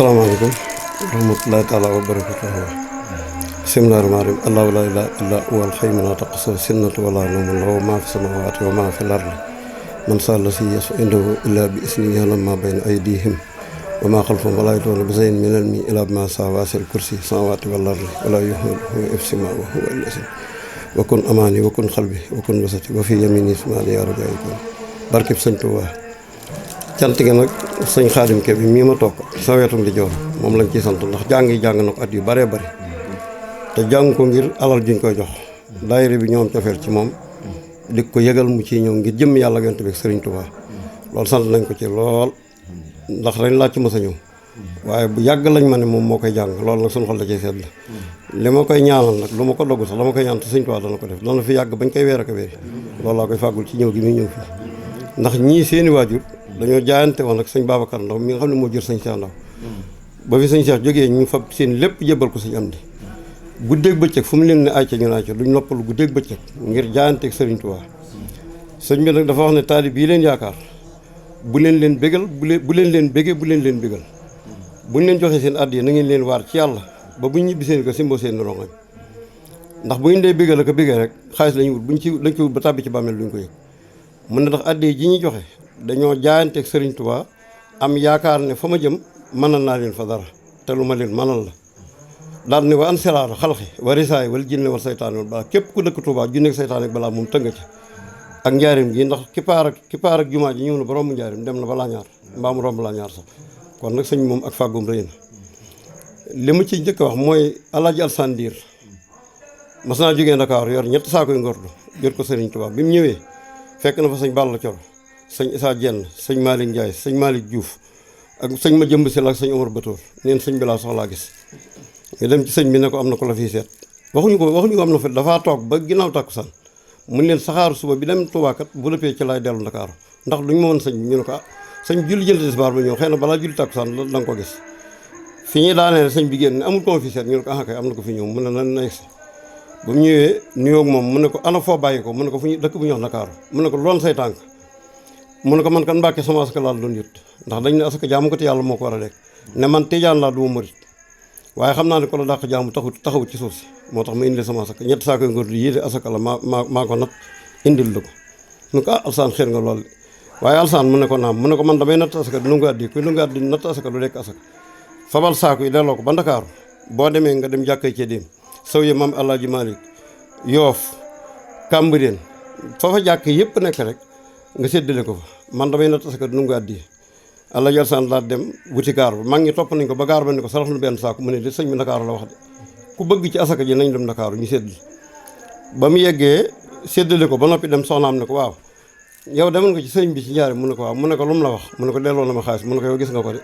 asalaamaaleykum rahmatullahi taala wa barakatuhu bismillahi rahmaani rahim allahu la ilaha illa huwa alxayyu la taqsu sinnatu wala nawmun lahu ma fi samawati wa ma fi lardi man salla si yasu indahu illa bi isnihi ya'lamu ma bayna aydihim wa ma xalfahum wala yuhituuna bi shay'in min ilmihi illa bima sha'a wasi'a kursi samawati wal ardi wala yuhiituuna hifzuhuma wa huwa al-'aliyyul wa kun amaani wa kun xalbi wa kun wasati wa fi yamini ismaali ya rabbi aykoon barkeb sëñ Tuubaa cant gi nag sëñ Xaadim Kebe mii ma toog sa wetum di joor moom lañ ciy sant ndax jàng na ko at yu bëree bëri te jàng ko ngir alal juñ koy jox daayira bi ñoom cofeel ci moom di ko yëgal mu ciy ñëw ngir jëmm yàlla yonent bi sëriñ Tuubaa loolu sant nañ ko ci lool ndax dañ laaj ci mës a ñëw waaye bu yàgg lañ ma ne moom moo koy jàng loolu nag suñu xol da cay sedd li ma koy ñaanal nag lu ma ko dogg sax la ma koy ñaan te sëñ Tuubaa dana ko def dana fi yàgg bañ koy weer ak a weer loolu laa koy fàggul ci ñëw gi muy ñëw fii ndax ñii seeni waajur dañoo jaayante woon ak sëñ Babacar Ndaw mi nga xam ne moo jur sëñ Cheikh Ndaw ba fi sëñ Cheikh jógee ñu fab seen lépp jébbal ko sëñ Amdi guddeeg bëccëg fu mu leen ne ayca ñu ne ayca duñ noppalu guddeeg bëccëg ngir jaayante ak sëriñ Tuubaa sëñ bi nag dafa wax ne taalib yi leen yaakaar bu leen bégal bu leen leen bége bu leen leen bégal buñ leen joxee seen addiya na ngeen leen waar ci yàlla ba buñ ñibbi seen ko simboo seen rongoñ ndax bu ñu dee bégal ak bégee rek xaalis lañu wut dañ ko wut ba tàbbi ci bàmmeel duñ ko yëg mun na ndax addiya ji ñuy joxe dañoo jaayanteeg sëriñ Tuubaa am yaakaar ne fa ma jëm mënal naa leen fa dara te lu ma leen mënal la daal ne wa an selaara xalxi wa risaay wala jinne wala saytaane wala balaa képp ku dëkk Tuubaa junneeg saytaane balaa moom tënga ci ak njaarim gi ndax kippaar ak jumaa ji ñëw na ba romb njaarim dem na balaa ñaar mbaa mu romb laa ñaar sax kon nag sëñ moom ak fàggum rëy na li ma ci njëkk a wax mooy Alaaji Alsaan Ndiir mas naa jógee Ndakaaru yor ñetti saakoy ngordu jot ko sëriñ Tuubaa bi mu ñëwee fekk na fa sëñ Balla Coro sëñ Issa Dieng sëñ Malick Ndiaye sëñ Malick Diouf ak sëñ ma jëmb si la ak sëñ Omar Batoor neen sëñ bi laa soxlaa gis ñu dem ci sëñ bi ne ko am na ko la fii seet waxuñu ko am na fa dafaa toog ba ginnaaw tàkkusaan mun leen saxaaru suba bi dem Tuubaa kat bu lëppee ci laay dellu Ndakaaru ndax duñ ma woon sëñ bi ñu ne ko sëñ julli jël tisbaar ba ñëw xëy na balaa julli tàkkusaan da nga ko gis fi ñuy daanee sëñ bi génn amul ko ma fi seet ñu ne ko kay am na ko fi ñëw mu ne na yegsi ba mu ñëwee nuyoo moom mu ne ko ana foo bàyyi ko mu ne ko fu ñu dëkk bu ñu wax Ndakaaru mu ne ko loon say tànk mu ne ko man kan Mbàkke sama asaka laa doon yët ndax dañ ne asaka jaamu ko te yàlla moo ko war a lekk ne man tijaan laa du ma murit waaye xam naa ne ko la dàq jaamu taxawut ci suuf si moo tax ma indil sama asaka ñetti saa koy ngor di yii de asaka la maa ko nat indil la ko mu ne ko alsaan xeer nga lool waaye alsaan mu ne ko naam mu ne ko man damay natt asaka du nungaat di kuy nungaat di natt asaka du lekk asaka fabal saako yi delloo ko ba Ndakaaru boo demee nga dem jàkkay cee dem saw ye maam Alaaji Maalik Yoof Kàmbareen foofa jàkk yëpp nekk rek nga séddale ko fa man damay natt asaka du nungaat di Alaaji Alsaan daal dem wuti gaar ba mag ñi topp nañ ko ba gaar ba ne ko sarax lu benn saako mu ne de sëñ bi Ndakaaru la wax de ku bëgg ci asaka ji nañ dem Ndakaaru ñu séddale ba mu yeggee séddale ko ba noppi dem soxnaam ne ko waaw yow demal nga ci sëñ bi ci njaare mu ne ko waaw mu ne ko lu mu la wax mu ne ko delloo na ma xaalis mu ne ko yow gis nga ko de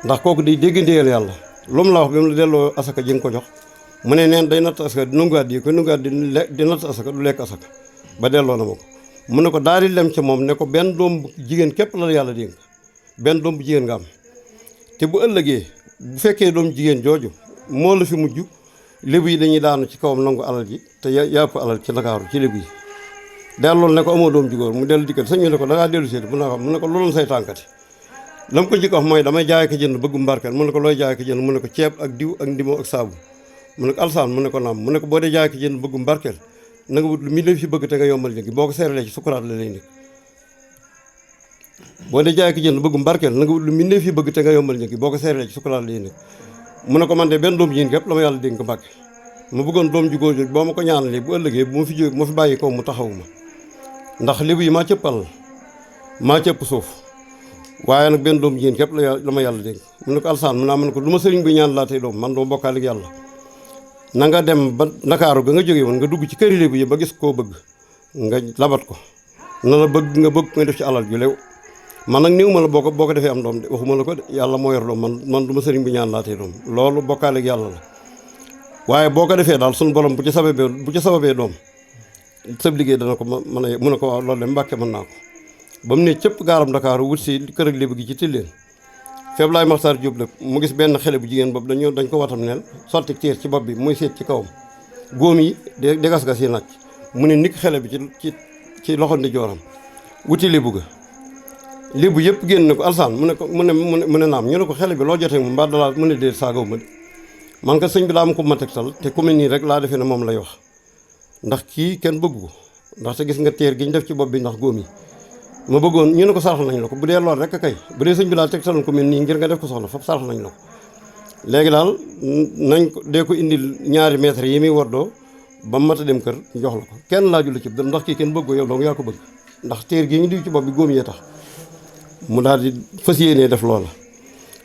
ndax kooku day dégg ndéyal yàlla lu mu la wax bi mu la delloo asaka ji nga ko jox mu ne neen day natt asaka di nungaat di ko nungaat di natt asaka du lekk asaka ba delloo na ma ko mu ne ko daal di dem ca moom ne ko benn doom bu jigéen képp la yàlla dénk benn doom bu jigéen nga am te bu ëllëgee bu fekkee doom jigéen jooju moo la fi mujj lébu yi dañuy daanu ci kawam nangu alal ji te yàpp alal ci Ndakaaru ci lébu yi dellool ne ko amoo doom ju góor mu dellu dikkat sëñ bi ne ko da ngaa dellu seeti mu ne ko looloon say tànkati la mu ko njëkk wax mooy damay jaay ko jënd bëggu mbarkeel mu ne ko looy jaay ko jënd mu ne ko ceeb ak diw ak ndimo ak saabu mu ne ko alsaan mu ne ko naam mu ne ko boo dee jaay ko jënd bëggu mbarkeel na nga wut lu mi def fi bëgg te nga yombal njëg boo ko seeralee ci sukuraat la lay nekk boo dee jaay ko jënd bëggu mbarkeel na nga wut lu mi def fi bëgg te nga yombal njëg boo ko seeralee ci sukuraat la lay nekk mu ne ko man de benn doom jigéen képp la ma yàlla dénk ko Mbàkke ma bëggoon doom ju góor boo ma ko ñaanalee bu ëllëgee bu ma fi jóge bu ma fi bàyyi ko mu taxawu ma ndax lébu yi maa cëppal maa cëpp suuf waaye nag benn doom jigéen képp la ma yàlla dénk mu ne ko alsaan mu naa mu ne ko lu ma sëriñ bi ñaan laa tey doom man doo bokkaale ak yàlla na nga dem ba Ndakaaru ga nga jógee woon nga dugg ci këri lébu yi ba gis koo bëgg nga labat ko na la bëgg nga def ci alal ju lew man nag néew ma la boo ko defee am doom de waxuma la ko de yàlla moo yor doom man du ma sëriñ bi ñaan laa tey doom loolu bokkaale ak yàlla la waaye boo ko defee daal suñu borom bu ci sababee doom sëb liggéey dana ko mën a mu ne ko waaw loolu de Mbàkke mën naa ko ba mu ne cëpp gaaram Ndakaaru wut si kër ak lébu gi ci tilleen Feeblaay Maxtaar Jóob la mu gis benn xale bu jigéen boobu dañ ko watam neel sotti tiir ci bopp bi muy seet ci kawam góom yi de gas-gas yi nàcc mu ne nikk xale bi ci loxo ndi jooram wuti lébu ga lébu yëpp génn na ko alsaan mu ne ko mu ne naam ñu ne ko xele bi loo jotee moom mbaa dalaa mu ne déet saagaw ma de man ka sëñ bi daa am ko ma tegtal te ku mel nii rek laa defee ne moom lay wax ndax kii kenn bëgg ko ndax te gis nga teer gi ñu def ci bopp bi ndax góom yi ma bëggoon ñu ne ko sarax nañ la ko bu dee lool rek kay bu dee sëñ bi daal tegtaloon ko mel nii ngir nga def ko soxla foofu sarax nañ la ko léegi daal nañ ko dee ko indil ñaari mètres yi muy wardoo ba mat a dem kër jox la ko kenn laaju la ci dërëm ndax kii kenn bëgg ko yow donc yaa ko bëgg ndax teer gi ñu diw ci bopp bi góom yee tax mu daal di fas yéenee def loola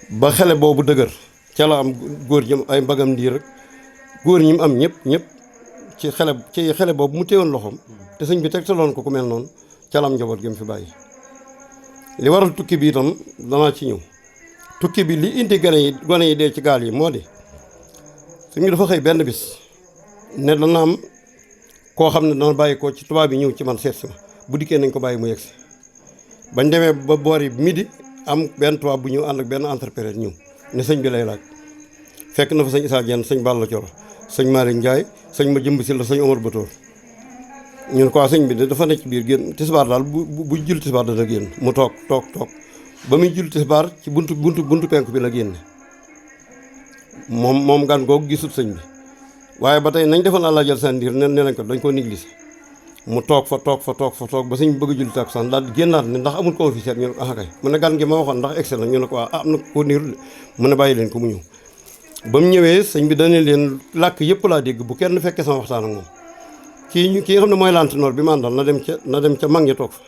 ba xele boobu dëgër ca la am góor ñi ay mbagam ndiir rek góor ñi mu am ñëpp ci xele boobu mu téewoon loxoom te sëñ bi tegtaloon ko ku mel noonu ca la am njaboot gi mu fi bàyyi. li waral tukki bi itam danaa ci ñëw tukki bi li indi gone yi dee ci gaal yi moo di sëñ bi dafa xëy benn bis ne dana am koo xam ne dana bàyyi ko ci tubaab yi ñëw ci man seet si ma bu dikkee nañ ko bàyyi mu yegsi bañ demee ba boori midi am benn tubaab bu ñëw ànd ak benn entrepreneur ñëw ne sëñ bi lay laaj fekk na fa sëñ Issa Diène sëñ Balla Coro sëñ Malick Ndiaye sëñ ma jëmb si la sëñ Omar Batoor ñu ne ko sëñ bi de dafa nekk ci biir génn tisbaar daal bu jul tisbaar dana génn mu toog ba muy jul tisbaar ci buntu penku bi la génne moom gan googu gisut sëñ bi waaye ba tey nañ defoon àlla jël seen ndiir ne nañ ko dañ ko négligé mu toog fa ba sëñ bi bëgg a julli takkusaan daal génnaat ne ndax amul ko officier ñu ne ko kay mu ne gan gi ma waxoon ndax excellent ñu ne ko am na ko niirul mu ne bàyyi leen ko mu ñëw ba mu ñëwee sëñ bi dana leen làkk yëpp laa dégg bu kenn fekkee sama waxtaan ak moom kii nga xam ne mooy lantinoor bi man dal na dem ca mag ñi toog fa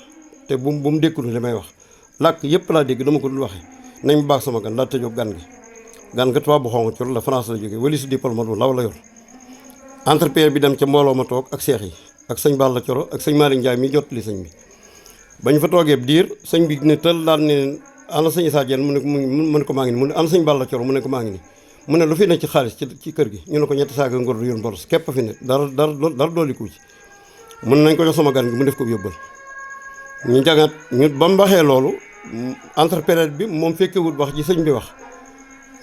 te bu mu dékkul li may wax làkk yëpp laa dégg dama ko dul waxee nañ baax sama gan daal tëjoog gan ga tubaab bu xonq cor la France la jógee wali su diplomate bu law la yor entrepreneur bi dem ca mbooloo ma toog ak seex yi ak sëñ Balla Coro ak sëñ Malick Ndiaye mi jot li sëñ bi bañ fa toogee diir sëñ bi ne tël daal ne ana sëñ Issa Diène mu ne ko maa ngi ni mu ne ana sëñ Balla Coro mu ne ko maa ngi ni mu ne lu fi ne ci xaalis ci kër gi ñu ne ko ñetti saaga ngor du yoon boros képp fi ne dara dooliku ci mun nañ ko jox sama gan gi mu def ko yóbbal ñu jagaat ñu ba mu waxee loolu entrepreneur bi moom fekkewut wax ji sëñ bi wax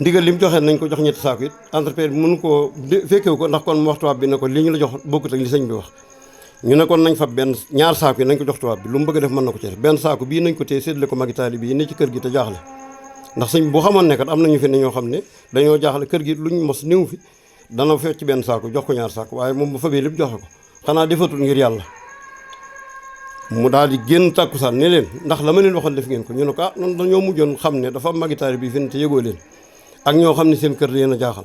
ndigal li mu joxee nañ ko jox ñetti saako it entrepreneur bi mënu koo fekkewu ko ndax kon mu wax tubaab bi ne ko li ñu la jox bokkut ak li sëñ bi wax ñu ne kon nañ fa ñaar saako yi nañ ko jox tubaab bi lu mu bëgg a def mën na ko ci def benn saako bii nañ ko téye séddale ko magi taali bi ne ci kër gi te jaaxle ndax sëñ bu xamoon ne kat am nañu fi ne ñoo xam ne dañoo jaaxle kër gi luñ mos néew fi dana fekk ci benn saako jox ko ñaar saako waaye moom bu fabee lépp joxe ko xanaa defatul ngir yàlla mu daal di génn tàkkusaan ne leen ndax la ma leen waxoon def ngeen ko ñu ne ko noonu dañoo mujjoon xam ne dafa am magitaari bi fi ne te yëgoo leen ak ñoo xam ne seen kër leen a jaaxal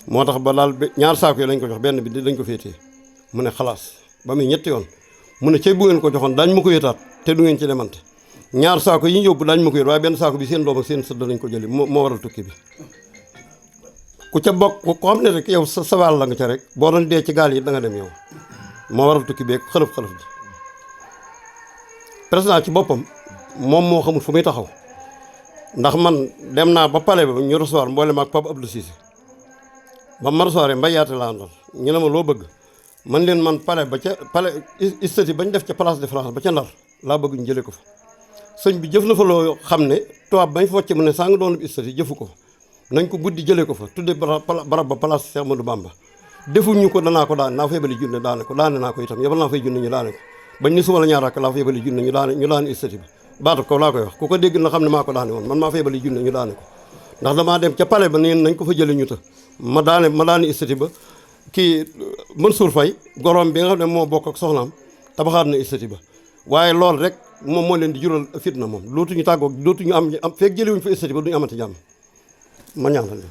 moo tax ba daal ñaar saako yi lañ ko jox benn bi dañ ko féetee mu ne xalaas ba muy ñetti yoon mu ne cay bu ngeen ko joxoon daañ ma ko yëtaat te du ngeen ci demante ñaar saako yi ñu yóbbu daañu ma ko yët waaye benn saako bi seen doom ak seen sët danañ ko jëli moo waral tukki bi ku ca bokk ko xam ne rek yow sa wàll la nga ca rek boo doon dee ci gaal yi da nga dem yow moo waral tukki beeg xërëf ji président ci boppam moom moo xamul fu muy taxaw ndax man dem naa ba palais ba ñu recevoir mboolem ak Pape Abdou Cissé ba ma recevoir mbay yaate laa àndal ñu ne ma loo bëgg man leen man palais istati bañ def ca place de France ba ca Ndar laa bëgg ñu jëlee ko fa sëñ bi jëf na fa loo xam ne tubaab bañ fa wàcce mu ne saa nga doon istati jëfu ko nañ ko buddi jëlee ko fa tudde barab ba place Cheikh Amadou Bamba defuñu ko danaa ko daan naa fa yebali junne daane ko daane naa ko itam yebal naa fay junne ñu daane ko bañ ni suba la ñaar rakk laa fa yebali junne ñu daane istati bi baatu ko laa koy wax ku ko dégg na xam ne maa ko daane woon man maa fa yebali junne ñu daane ko ndax damaa dem ca palais ba neen nañ ko fa jëlee ñu ta ma daane istati ba kii Mansour Faye gorom bi nga xam ne moo bokk ak soxnaam tabaxaat na istati ba waaye loolu rek moom moo leen di jural fitna moom dootuñu tàggoog dootuñu am fekk jëliwuñu fa istati ba duñu amati jàmm ma ñaanal leen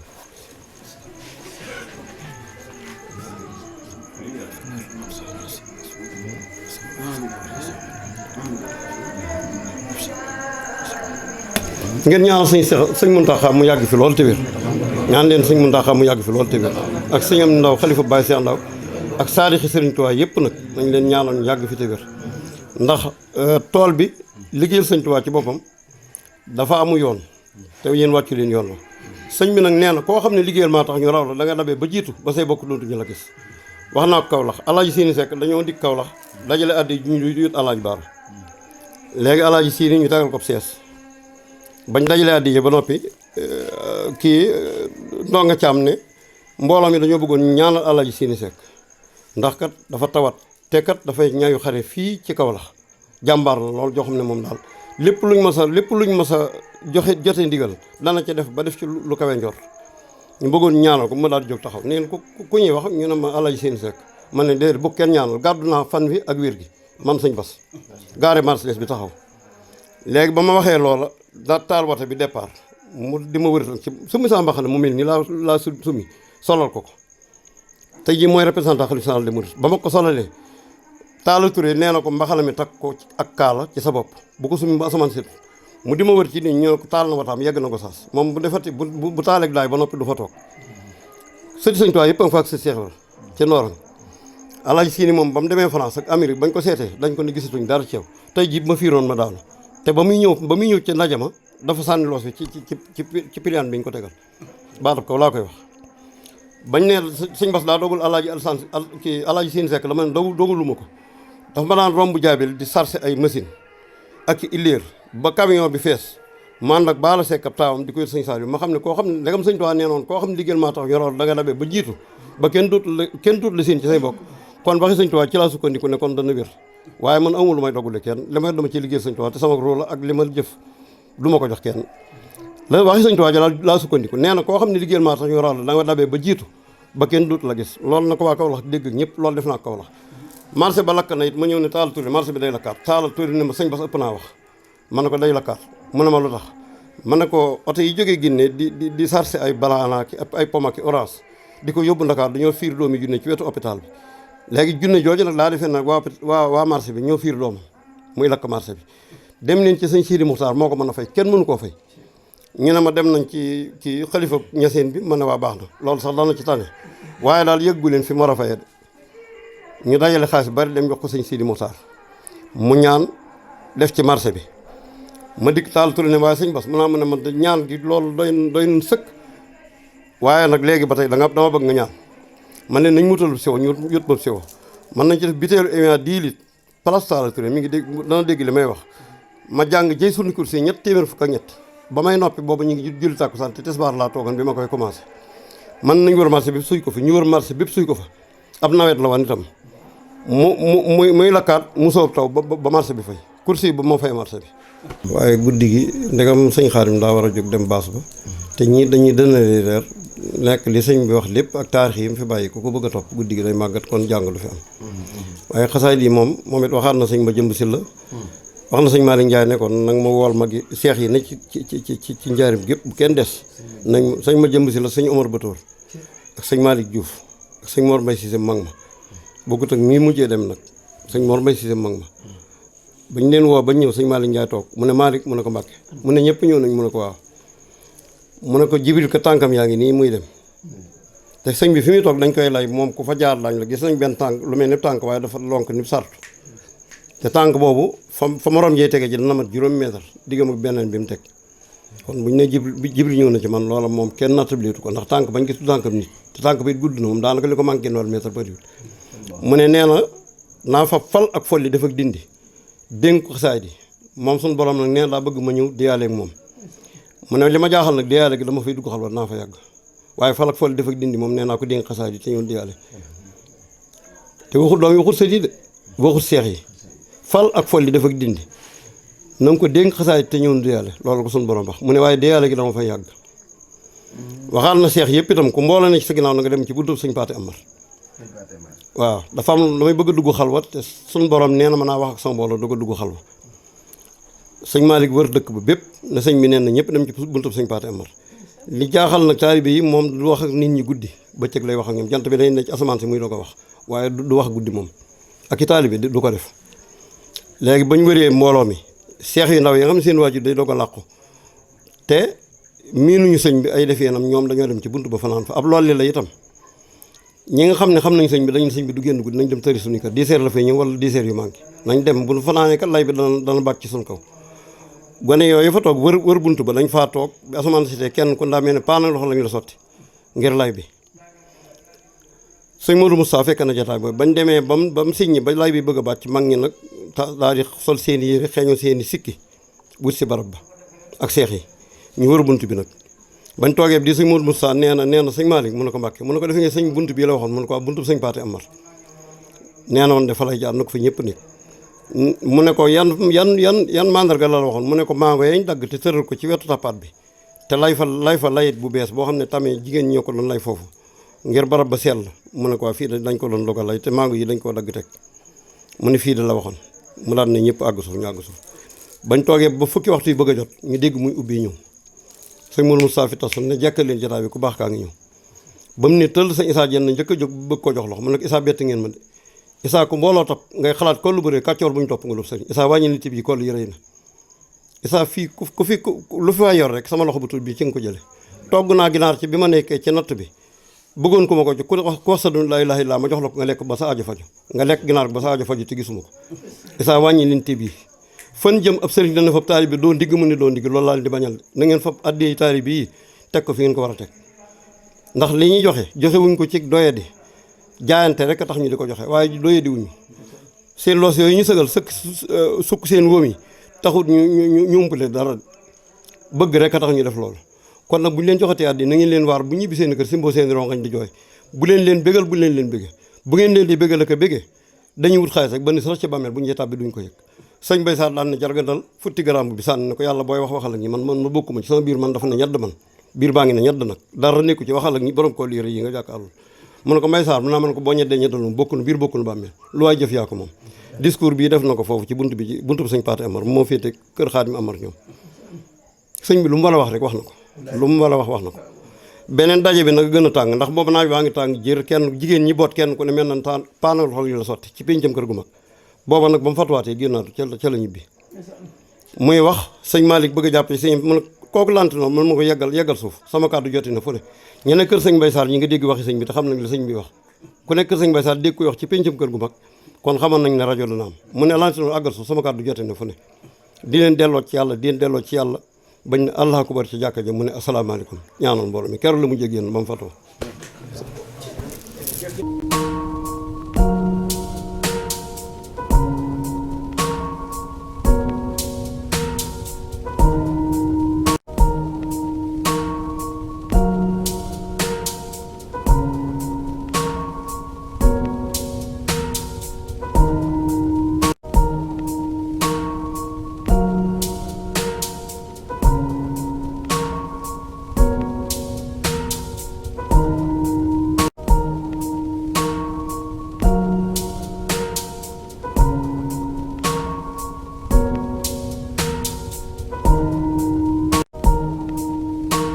ngeen ñaanal sëñ Muntaxa mu yàgg fi loolu te wér ñaan leen sëñ Muntaxa mu yàgg fi loolu te wér ak sëñ am ndaw xalifa Baye Cheikh Ndaw ak saadixi sëriñ Tuubaa yëpp nag nañ leen ñaanal ñu yàgg fi te wér ndax tool bi liggéeyal sëñ Tuubaa ci boppam dafa amu yoon te yéen wàccu leen yoon la sëñ bi nag nee na koo xam ne liggéeyal maa tax ñu raw la da nga dabee ba jiitu ba say bokk dootuñu la gis wax naa ko Kaolack alaaji Siini Sekk dañoo dikk Kaolack dajale addi ñu yut alaaji Baara léegi alaaji Siini ñu tegal ko sees bañ dajalee addiye ba noppi kii ndonga caam ne mbooloo mi dañoo bëggoon ñaanal alaaji Siini Sekk ndax kat dafa tawat te kat dafay ñaayu xare fii ci Kaolack jàmbaar la loolu joo xam ne moom daal lépp luñ mas a jote ndigal dana ca def ba def ci lu kawe njort ñu bëggoon ñaanal ko ma daal di jóg taxaw neen ku ñuy wax ñu ne ma Alaaji Seen Seck man ne déedéet bu kenn ñaanal gàddu naa fan wi ak wér gi man sëñ Bass gaare Mercedes bi taxaw léegi ba ma waxee loola daa taal wata bi départ mu di ma wër ci sumi saa mbaxane mu mel nii laa sumi solal ko tey jii mooy représentant xalifa général des mourides ba ma ko solalee Talla Touré nee na ko mbaxana mi takk ko ak kaala ci sa bopp bu ko sumi ba asamaan sit mu di ma wër ci nit ñoo ko taal na wataam yegg na ko saas moom bu defati bu taaleeg daay ba noppi du fa toog sëti sëñ Tuubaa yëpp a nga fa ak sa seexal ci nooran Alaaji Siini moom ba mu demee France ak Amérique bañ ko seetee dañ ko ne gisatuñ dara ci yow tey jii ma fiiroon ma daanu te ba muy ñëw ci ndaje ma dafa sànni loos bi ci piliyaan bi ñu ko tegal baatab kaw laa koy wax bañ ne sëñ Bass daa dogul Alaaji Siini Seck la ma ne dogulu ma ko dafa ma daan romb jaabel di sarse ay machine ak illéer ba camion bi fees man nag baala sekk ab taawam di ko yët sëñ Saliou ma xam ne koo xam ne ndegam sëñ Tuubaa nee noon koo xam ne liggéeyal maa tax ñoroor da nga dabee ba jiitu ba kenn dootul la seen ci say bokk kon waxi sëñ Tuubaa ci laa sukkandiku ne kon dana wér waaye man amul lu may dogule kenn li may dama ci liggéeyal sëñ Tuubaa te sama rôle ak li ma jëf du ma ko jox kenn la waxi sëñ Tuubaa ji laa sukkandiku nee na koo xam ne liggéeyal maa tax ñoroor la da nga dabee ba jiitu ba kenn dootu la gis loolu na ko waa Kaolack dégg ñëpp loolu def naa Kaolack marché ba lakk na it ma ñëw ne Talla Touré marché bi day lakkaat Talla Touré ne ma sëñ Bass ëpp naa wax ma ne ko day lakkaat mu ne ma lu tax ma ne ko oto yi jógee Guinée di sarse ay banaana ki ay poma ki orange di ko yóbbu Ndakaar dañoo fiir doomi junne ci wetu hôpital bi léegi junne jooju nag laa defee nag waa marché bi ñoo fiir doom muy lakk marché bi dem leen ci sëñ Sidi Muxtaar moo ko mën a fay kenn mënu koo fay ñu ne ma dem nañ ci xalifa ñaseen bi ma ne waa baax na loolu sax dana ci tane waaye daal yëggu leen fi mu war a fayee ñu dajale xaalis bari dem jox ko sëñ Sidi Muxtaar mu ñaan def ci marché bi ma dikk Talla Touré ne waaye sëñ Bass mu naa ma ne ma ñaan gi loolu doy sëkk waaye nag léegi ba tey dama bëgg nga ñaan man ne nañ mutal siwo ñu yut ma siwo man nañ ci def bitéelu Evian 10 litres place Talla Touré mi ngi dégg dana dégg li may wax ma jàng jëy sunu kursi ñett téeméer fukk ak ñett ba may noppi boobu ñu ngi julli tàkkusaan te tisbaar laa toogan bi ma koy commencé man nañ wër marché bi suy ko fi ñu wër marché bépp suy ko fa ab nawet la wan itam muy lakkaat mu soob taw ba marché bi fay kursi ba moo fay marché bi waaye guddi gi ndegam sëñ Xaadim daa war a jóg dem baas ba te ñii dañuy dënale reer nekk li sëñ bi wax lépp ak taarix yi mu fi bàyyi ku ko bëgg a topp guddi gi day màggat kon jàng lu fi am waaye xasaay lii moom it waxaat na sëñ ma jëmb si la wax na sëñ Malick Ndiaye ne kon nag ma wool ma gi seex yi ne ci njaarim gépp bu kenn des nañ sëñ ma jëmb si la sëñ Omar Batoor ak sëñ Malick Diouf ak sëñ Mor Mbaye Cissé mag ma bokkut ak mii mujjee dem nag sëñ Mor Mbaye Cissé mag ma bañ leen woo bañ ñëw sëñ Malick Ndiaye toog mu ne Malick mu ne ko Mbàkke mu ne ñëpp ñëw nañ mu ne ko waaw mu ne ko Jibril ko tànkam yaa ngi nii muy dem te sëñ bi fi muy toog dañ koy lay moom ku fa jaar lañ la gis nañ benn tànk lu mel ni tànk waaye dafa lonk ni sartu te tànk boobu fa morom jey tege ji dana mat juróomi mètre diggam ak beneen bi mu teg kon buñ ne Jibril ñëw na ci man loola moom kenn nattabliitu ko ndax tànk bañ gis du tànkam nit te tànk bi it gudd na moom daanaka li ko manqué genn wàll mètre bëriwul mu ne nee na naa fa fal ak folli def ak dindi dénk ko xasaay di moom suñu borom nag nee daa bëgg ma ñëw diyaale ak moom mu ne li ma jaaxal nag diyaale gi dama fay dugg xalwat naa fa yàgg waaye fal ak folli def ak dindi moom nee naa ko dénk xasaay di te ñëw diyaale te waxut doom yi waxut sët yi de waxut seex yi fal ak folli def ak dindi na nga ko dénk xasaay te ñëw diyaale loolu ko suñu borom wax mu ne waaye diyaale gi dama fay yàgg waxaal na seex yëpp itam ku mbooloo ne ci sa ginnaaw na nga dem ci buntu sëñ Paate Amar waaw dafa am damay bëgg a dugg xalwa te suñu borom nee na mën naa wax ak sama mbooloo doog a dugg xalwa sëñ Malick wër dëkk ba bépp ne sëñ bi nee na ñëpp dem ci buntu sëñ Paate Amar li jaaxal nag taalibe yi moom du wax ak nit ñi guddi bëccëg lay wax ak ñoom jant bi day ne ci asamaan si muy doo ko wax waaye du wax guddi moom ak i taalibe du ko def léegi bañ wëree mbooloo mi seex yu ndaw yi nga xam ne seen waajur day doog a làqu te miinuñu sëñ bi ay def yeenam ñoom dañoo dem ci buntu ba fanaan fa ab loolu la itam ñi nga xam ne xam nañ sëñ bi dañu sëñ bi du génn guddi nañ dem tëri suñu kër 10 heures la fay ñëw wala 10 heures yu manqué nañ dem bu fanaanee kat lay bi dana bàcc ci suñ kaw gone yooyu fa toog wër buntu ba dañ faa toog bi asamaan si te kenn ku ndaa mel ne paana loxo lañu la sotti ngir lay bi sëñ Modou Moustapha fekk na jotaay boobu bañ demee ba mu signé ba lay bi bëgg a bàcc mag ñi nag daal di sol seen i yére xeeñu seen i sikki wut si barab ba ak seex yi ñu wër bunt bi nag bañ toogee di sëñ Modou Moustapha nee na sëñ Malick mu ne ko Mbàkke mu ne ko defe nga sëñ bunt bii la waxoon mu ne ko waa buntu sëñ Paate Amar nee na woon de fa lay jaar na ko fi ñëpp nit mu ne ko yan mandarga la waxoon mu ne ko mango yañ dagg te tëral ko ci wetu tappaat bi te lay fa layit bu bees boo xam ne tamit jigéen ñoo ko doon lay foofu ngir barab ba sell mu ne ko fii de dañ ko doon dogal lay te mango yi dañ koo dagg teg mu ne fii de la waxoon mu daan ne ñëpp àgg suuf ñu àgg suuf bañ toogee ba fukki waxtu yi bëgg a jot ñu dégg muy ubbi ñëw sëñ Mourou Moustapha fi tasul ne jekkal leen jotaay bi ku baax kaa ngi ñëw ba mu ne tëll sëñ Issa Diène njëkk a jóg bëgg ko jox loxo mu ne ko Issa bett ngeen ma de Issa ko mbooloo topp ngay xalaat kollu bëree kàccoor bu ñu topp nga lu sëriñ Issa wàññi nit bi kollu yi rëy na Issa fii ku fi lu fi waay yor rek sama loxo bu tuut bii ci nga ko jële togg naa ginaar ci bi ma nekkee ci natt bi bëggoon ko ma ko jox ku wax sa du laa ilaaha illallaah ma jox la ko nga lekk ba sa aajo faju nga lekk ginaar ba sa aajo faju te gisuma ko Issa wàññi nit bi fan jëm ab sëriñ dana fab taalibe doo ndigg mu ne doo ndigg loolu laal di bañal na ngeen fab addiyee taalibe yi teg ko fi ngeen ko war a teg ndax li ñuy joxe wuñ ko ci doyadi jaayante rek a tax ñu di ko joxe waaye doyadi wuñu seen loos yooyu ñu sëgal sukk seen wóom yi taxut ñu umpale dara bëgg rek a tax ñu def loolu kon nag bu ñu leen joxatee addi na ngeen leen waar bu ñibbi seen kër simboo seen rongañ di jooy bu leen bégal bu leen bége bu ngeen leen di bégal ak a bége dañuy wut xaalis rek ba ni sax ci bàmmeel bu ñu tàbbi duñ ko yëg sëñ Bay Saar daan na jargandal futti garamb bi sànni ne ko yàlla booy waxal ak ñi man ma bokkuma ci sama biir man dafa ne ñedd man biir baa ngi ne ñedd nag dara nekku ci waxal ak ñi borom koo liire yi nga jàkkaarloo mu ne ko Mbay Saar mu naa man ko boo ñeddee ñeddal moom bokkunu biir bokkunu bàmmeel lu waay jëf yaa ko moom discours bii def na ko foofu ci buntu bi sëñ Paate Amar moo féete kër Xaadim Amar ñoom sëñ bi lu mu war a wax rek wax na ko lu mu war a wax na ko beneen daje bi nag gën a tàng ndax boobu naaj baa ngi tàng jër kenn jigéen ñi boot kenn ku ne mel na paanal xol yi la sotti ci péncam kër gu mag booba nag ba mu fatuwaatee génnaatu ca la ñibbi muy wax sëñ Malick bëgg a jàpp ci sëñ mu ne kooku lant noonu man ma ko yeggal suuf sama kàddu joti na fu ne ñu ne kër sëñ Mbay Saar ñi nga dégg waxi sëñ bi te xam nañ la sëñ bi wax ku nekk kër sëñ Mbay Saar dégg koy wax ci péncam kër gu mag kon xamoon nañ ne rajo dana am mu ne lant noonu àggal suuf sama kàddu joti na fu ne di leen delloo ci yàlla bañ ne allah akubar ci jàkka ja mu ne asalaamaaleykum ñaanoon mbooloo mi keroog la mu jégéen ba mu fatoo